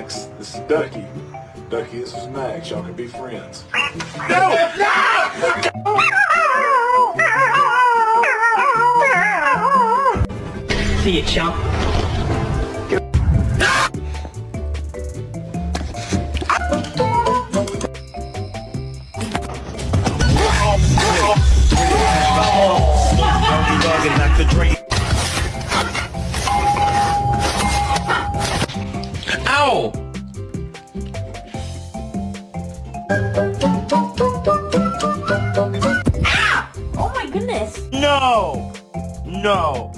Max. This is Ducky. Ducky, this is Max. Y'all can be friends. See you, chump. Ow! Oh my goodness. No! No!